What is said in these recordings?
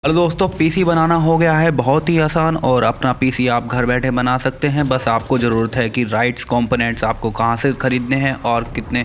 Hello दोस्तों, PC बनाना हो गया है बहुत ही आसान और अपना पीसी आप घर बैठे बना सकते हैं। बस आपको ज़रूरत है कि राइट्स कंपोनेंट्स आपको कहां से ख़रीदने हैं और कितने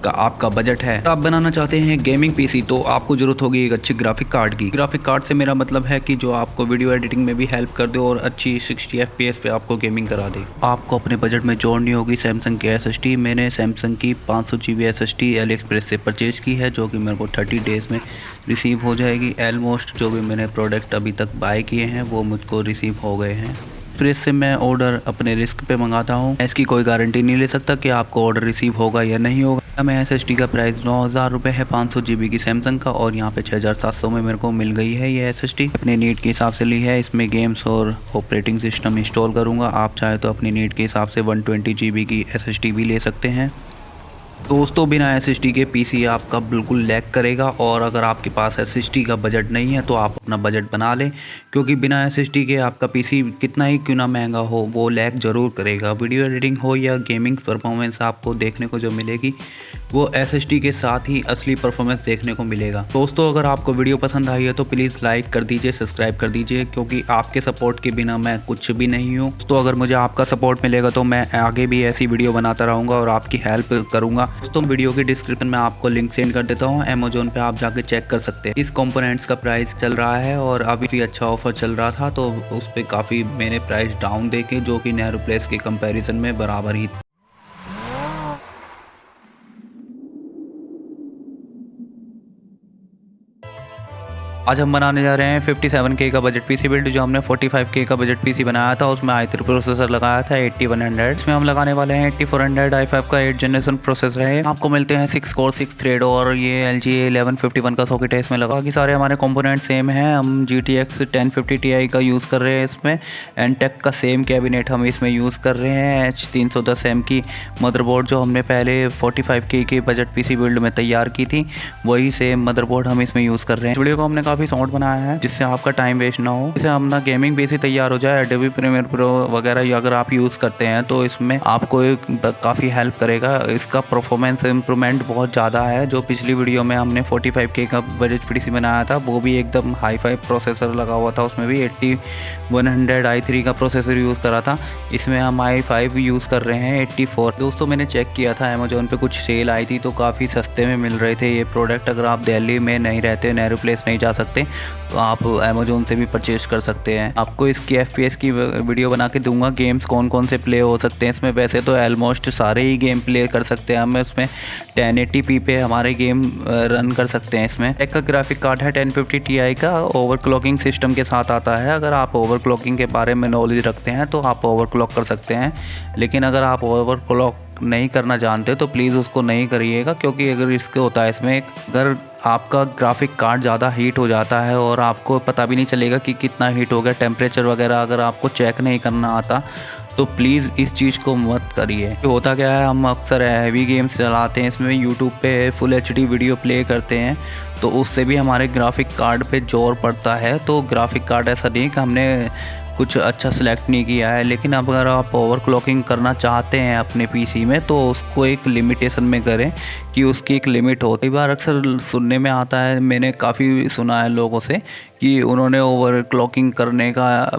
का आपका बजट है। आप बनाना चाहते हैं गेमिंग पीसी तो आपको ज़रूरत होगी एक अच्छी ग्राफिक कार्ड की। ग्राफिक कार्ड से मेरा मतलब है कि जो आपको वीडियो एडिटिंग में भी हेल्प कर दे और अच्छी 60 FPS पे आपको गेमिंग करा दे। आपको अपने बजट में जोड़नी होगी सैमसंग की SSD। मैंने सैमसंग की 500 GB SSD एलीएक्सप्रेस से परचेज़ की है, जो कि मेरे को 30 डेज़ में रिसीव हो जाएगी। ऑलमोस्ट जो भी मैंने प्रोडक्ट अभी तक बाय किए हैं वो मुझको रिसीव हो गए हैं। प्रेस से मैं ऑर्डर अपने रिस्क पे मंगाता हूँ। इसकी कोई गारंटी नहीं ले सकता कि आपको ऑर्डर रिसीव होगा या नहीं होगा। मैं SSD का प्राइस 9000 रुपये है 500 GB की सैमसंग का, और यहाँ पे 6700 में मेरे को मिल गई है ये SSD। अपने नीड के हिसाब से ली है। इसमें गेम्स और ऑपरेटिंग सिस्टम इंस्टॉल करूँगा। आप चाहे तो अपनी नीड के हिसाब से 120 GB की SSD भी ले सकते हैं। दोस्तों, बिना SSD के पीसी आपका बिल्कुल लैग करेगा, और अगर आपके पास SSD का बजट नहीं है तो आप अपना बजट बना लें, क्योंकि बिना SSD के आपका पीसी कितना ही क्यों ना महंगा हो वो लैग ज़रूर करेगा। वीडियो एडिटिंग हो या गेमिंग परफॉर्मेंस आपको देखने को जो मिलेगी वो SSD के साथ ही असली परफॉर्मेंस देखने को मिलेगा। दोस्तों, अगर आपको वीडियो पसंद आई है तो प्लीज़ लाइक कर दीजिए, सब्सक्राइब कर दीजिए, क्योंकि आपके सपोर्ट के बिना मैं कुछ भी नहीं हूँ। तो अगर मुझे आपका सपोर्ट मिलेगा तो मैं आगे भी ऐसी वीडियो बनाता रहूँगा और आपकी हेल्प करूँगा। दोस्तों, वीडियो के डिस्क्रिप्शन में आपको लिंक सेंड कर देता हूँ। अमेजोन पे आप जाके चेक कर सकते हैं। इस कंपोनेंट्स का प्राइस चल रहा है और अभी भी अच्छा ऑफर चल रहा था, तो उस पर काफ़ी मैंने प्राइस डाउन देखे, जो कि नेहरू प्लेस के कंपैरिजन में बराबर ही। आज हम बनाने जा रहे हैं 57K का बजट पीसी बिल्ड। जो हमने 45K का बजट पीसी बनाया था उसमें i3 प्रोसेसर लगाया था 8100। इसमें हम लगाने वाले हैं 8400 i5 का 8 जनरेशन प्रोसेसर है। आपको मिलते हैं 6 कोर 6 थ्रेड, और ये LG A1151 का सॉकेट है इसमें लगा। बाकी सारे हमारे कंपोनेंट सेम हैं। हम GTX 1050 Ti का यूज़ कर रहे हैं इसमें। एनटेक का सेम कैबिनेट हम इसमें यूज़ कर रहे हैं। H310M की मदरबोर्ड जो हमने पहले 45K के बजट पीसी बिल्ड में तैयार की थी, वही सेम मदरबोर्ड हम इसमें यूज़ कर रहे हैं। वीडियो को हमने काफ़ी शॉर्ट बनाया है जिससे आपका टाइम वेस्ट ना हो। इससे अपना गेमिंग पीसी तैयार हो जाए। एडोबी प्रीमियर प्रो वगैरह अगर आप यूज़ करते हैं तो इसमें आपको काफ़ी हेल्प करेगा। इसका परफॉर्मेंस इम्प्रूवमेंट बहुत ज़्यादा है। जो पिछली वीडियो में हमने 45K का बजट पीसी बनाया था वो भी एकदम हाई फाई प्रोसेसर लगा हुआ था, उसमें भी 8100 i3 का प्रोसेसर यूज़ करा था। इसमें हम i5 यूज़ कर रहे हैं 84। दोस्तों, मैंने चेक किया था अमेजोन पे कुछ सेल आई थी तो काफ़ी सस्ते में मिल रहे थे ये प्रोडक्ट। अगर आप दिल्ली में नहीं रहते, नेहरू प्लेस नहीं जा सकते, तो आप अमेजोन से भी परचेज कर सकते हैं। आपको इसकी FPS की वीडियो बना के दूंगा। गेम्स कौन कौन से प्ले हो सकते हैं इसमें। वैसे तो ऑलमोस्ट सारे ही गेम प्ले कर सकते हैं हम इसमें। 1080p पे हमारे गेम रन कर सकते हैं इसमें। एक का ग्राफिक कार्ड है 1050 Ti का, ओवरक्लॉकिंग सिस्टम के साथ आता है। अगर आप ओवरक्लॉकिंग के बारे में नॉलेज रखते हैं तो आप ओवरक्लॉक कर सकते हैं, लेकिन अगर आप ओवरक्लॉक नहीं करना जानते तो प्लीज़ उसको नहीं करिएगा, क्योंकि अगर इसके होता है इसमें अगर आपका ग्राफिक कार्ड ज़्यादा हीट हो जाता है और आपको पता भी नहीं चलेगा कि कितना हीट हो गया, टेम्परेचर वगैरह अगर आपको चेक नहीं करना आता तो प्लीज़ इस चीज़ को मत करिए। होता क्या है, हम अक्सर हैवी गेम्स चलाते हैं इसमें, यूट्यूब पे फुल HD वीडियो प्ले करते हैं, तो उससे भी हमारे ग्राफिक कार्ड पे जोर पड़ता है। तो ग्राफिक कार्ड ऐसा नहीं कि हमने कुछ अच्छा सिलेक्ट नहीं किया है, लेकिन अब अगर आप ओवरक्लॉकिंग करना चाहते हैं अपने पीसी में तो उसको एक लिमिटेशन में करें कि उसकी एक लिमिट हो। कई बार अक्सर सुनने में आता है, मैंने काफ़ी सुना है लोगों से कि उन्होंने ओवरक्लॉकिंग करने का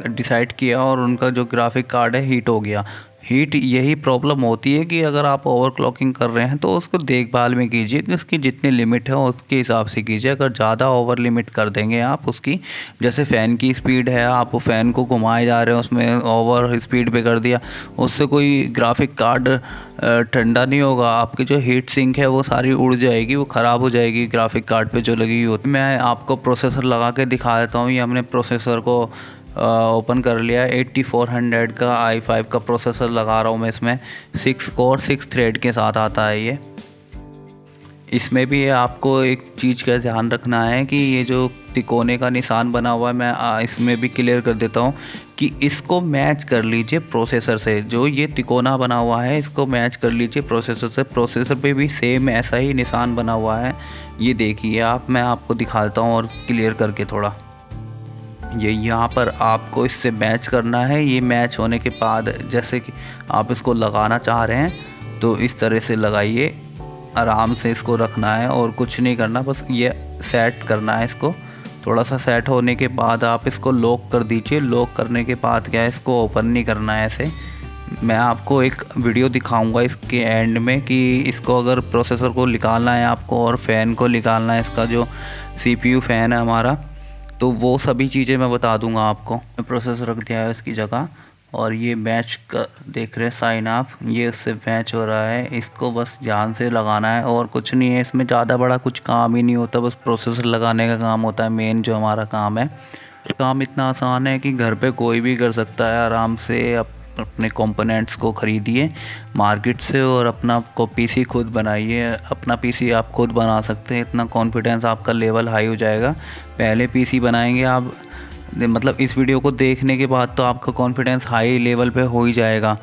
डिसाइड किया और उनका जो ग्राफिक कार्ड है हीट हो गया। हीट यही प्रॉब्लम होती है कि अगर आप ओवरक्लॉकिंग कर रहे हैं तो उसको देखभाल में कीजिए कि उसकी जितनी लिमिट है उसके हिसाब से कीजिए। अगर ज़्यादा ओवर लिमिट कर देंगे आप उसकी, जैसे फ़ैन की स्पीड है, आप फ़ैन को घुमाए जा रहे हैं उसमें ओवर स्पीड पे कर दिया, उससे कोई ग्राफिक कार्ड ठंडा नहीं होगा। आपकी जो हीट सिंक है वो सारी उड़ जाएगी, वो ख़राब हो जाएगी ग्राफिक कार्ड पे जो लगी होती। मैं आपको प्रोसेसर लगा के दिखा देता हूँ। ये हमने प्रोसेसर को ओपन कर लिया। 8400 का i5 का प्रोसेसर लगा रहा हूँ मैं इसमें। 6 कोर 6 थ्रेड के साथ आता है ये। इसमें भी आपको एक चीज़ का ध्यान रखना है कि ये जो तिकोने का निशान बना हुआ है, मैं इसमें भी क्लियर कर देता हूँ कि इसको मैच कर लीजिए प्रोसेसर से। जो ये तिकोना बना हुआ है इसको मैच कर लीजिए प्रोसेसर से। प्रोसेसर पे भी सेम ऐसा ही निशान बना हुआ है, ये देखिए आप। मैं आपको दिखा देता हूँ और क्लियर करके थोड़ा। ये यहाँ पर आपको इससे मैच करना है। ये मैच होने के बाद जैसे कि आप इसको लगाना चाह रहे हैं तो इस तरह से लगाइए। आराम से इसको रखना है और कुछ नहीं करना, बस ये सेट करना है इसको थोड़ा सा सेट होने के बाद आप इसको लॉक कर दीजिए। लॉक करने के बाद क्या है, इसको ओपन नहीं करना है ऐसे। मैं आपको एक वीडियो दिखाऊंगा इसके एंड में कि इसको अगर प्रोसेसर को निकालना है आपको और फ़ैन को निकालना है, इसका जो CPU फ़ैन है हमारा, तो वो सभी चीज़ें मैं बता दूंगा आपको। प्रोसेसर रख दिया है इसकी जगह और ये मैच का देख रहे हैं साइन ऑफ, ये उससे मैच हो रहा है। इसको बस ध्यान से लगाना है और कुछ नहीं है इसमें, ज़्यादा बड़ा कुछ काम ही नहीं होता, बस प्रोसेसर लगाने का काम होता है मेन जो हमारा काम है। काम इतना आसान है कि घर पे कोई भी कर सकता है आराम से। अपने कंपोनेंट्स को ख़रीदिए मार्केट से और अपना को PC खुद बनाइए। अपना PC आप खुद बना सकते हैं, इतना कॉन्फिडेंस आपका लेवल हाई हो जाएगा। पहले PC बनाएंगे आप, मतलब इस वीडियो को देखने के बाद तो आपका कॉन्फिडेंस हाई लेवल पे हो ही जाएगा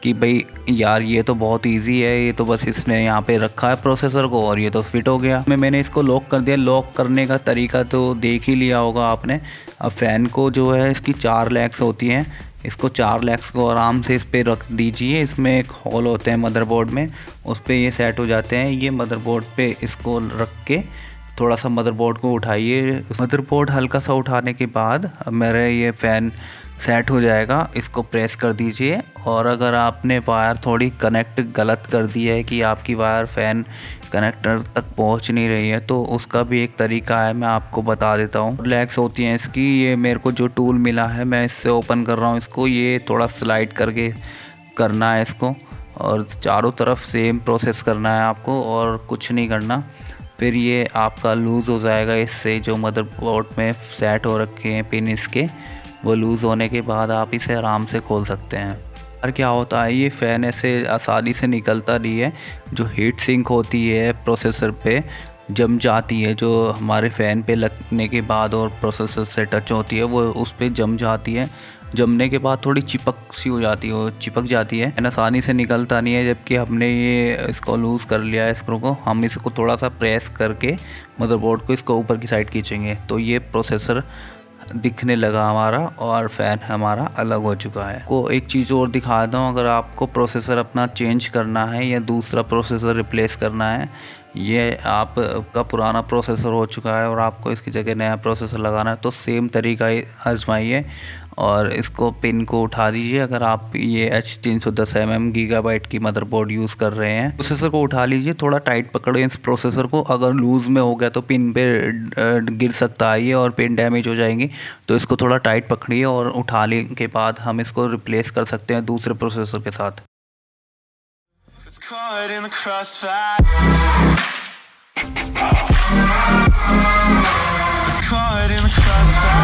कि भाई यार ये तो बहुत इजी है, ये तो बस इसने यहाँ पे रखा है प्रोसेसर को और ये तो फिट हो गया। मैंने इसको लॉक कर दिया। लॉक करने का तरीका तो देख ही लिया होगा आपने। अब फ़ैन को जो है इसकी 4 लेग्स होती हैं, इसको 4 लेग्स को आराम से इस पर रख दीजिए। इसमें एक होल होते हैं मदरबोर्ड में, उस पर ये सेट हो जाते हैं। ये मदरबोर्ड पे इसको रख के थोड़ा सा मदरबोर्ड को उठाइए। मदरबोर्ड हल्का सा उठाने के बाद मेरा ये फ़ैन सेट हो जाएगा। इसको प्रेस कर दीजिए और अगर आपने वायर थोड़ी कनेक्ट गलत कर दी है कि आपकी वायर फ़ैन कनेक्टर तक पहुंच नहीं रही है, तो उसका भी एक तरीका है, मैं आपको बता देता हूँ। लेग्स होती हैं इसकी, ये मेरे को जो टूल मिला है मैं इससे ओपन कर रहा हूँ इसको। ये थोड़ा स्लाइड करके करना है इसको और चारों तरफ सेम प्रोसेस करना है आपको और कुछ नहीं करना। फिर ये आपका लूज़ हो जाएगा इससे। जो मदरबोर्ड में सेट हो रखे हैं पिन इसके, वो लूज़ होने के बाद आप इसे आराम से खोल सकते हैं। और क्या होता है, ये फ़ैन ऐसे आसानी से निकलता नहीं है। जो हीट सिंक होती है प्रोसेसर पे जम जाती है, जो हमारे फ़ैन पे लगने के बाद और प्रोसेसर से टच होती है, वो उस पर जम जाती है। जमने के बाद थोड़ी चिपक सी हो जाती है, वो चिपक जाती है, आसानी से निकलता नहीं है। जबकि हमने ये इसको लूज़ कर लिया है स्क्रू को, हम इसको थोड़ा सा प्रेस करके मदरबोर्ड को इसको ऊपर की साइड खींचेंगे तो ये प्रोसेसर दिखने लगा हमारा और फ़ैन हमारा अलग हो चुका है। को एक चीज़ और दिखाता हूँ, अगर आपको प्रोसेसर अपना चेंज करना है या दूसरा प्रोसेसर रिप्लेस करना है, ये आपका पुराना प्रोसेसर हो चुका है और आपको इसकी जगह नया प्रोसेसर लगाना है, तो सेम तरीका आजमाइए और इसको पिन को उठा दीजिए। अगर आप ये H310 गीगाबाइट की मदरबोर्ड यूज़ कर रहे हैं, प्रोसेसर को उठा लीजिए, थोड़ा टाइट पकड़ें इस प्रोसेसर को। अगर लूज़ में हो गया तो पिन पे गिर सकता है ये और पिन डैमेज हो जाएंगी, तो इसको थोड़ा टाइट पकड़िए और उठाने के बाद हम इसको रिप्लेस कर सकते हैं दूसरे प्रोसेसर के साथ। Caught in the crossfire. It's caught in the crossfire.